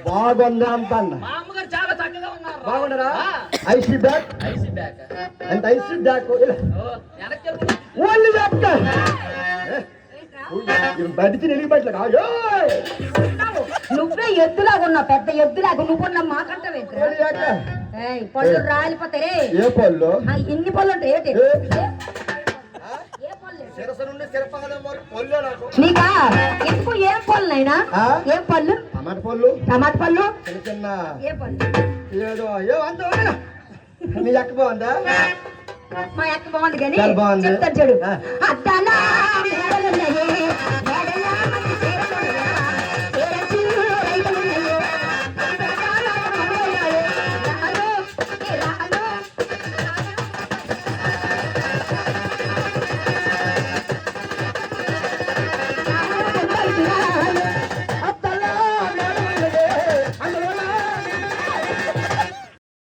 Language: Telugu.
బాగుందా అంత మా అమ్మగారు చాలా చక్కగా ఉన్నారు. బాగున్నారా? ఐసీ బ్యాక్ అంత ఐసీ బ్యాక్ ఓన్లీ చెప్తా బడిచి నెలిగి బట్టలు నువ్వే ఎద్దులాగా ఉన్నావు, పెద్ద ఎద్దులాగా నువ్వున్నా మాకంటే పళ్ళు రాలిపోతాయి. ఏ పళ్ళు? ఇన్ని పళ్ళు ఉంటాయి ఏంటి? నీకా ఎక్కువ ఏం పళ్ళు అయినా? ఏం పళ్ళు? టమాటా పళ్ళు. టమాటా పళ్ళు చిన్న చిన్న ఏ పళ్ళు? ఏదో అంత మీ అక్క బాగుందా? మా అక్క బాగుంది కానీ బాగుంది. చెప్తాను చెడు అద్దాలా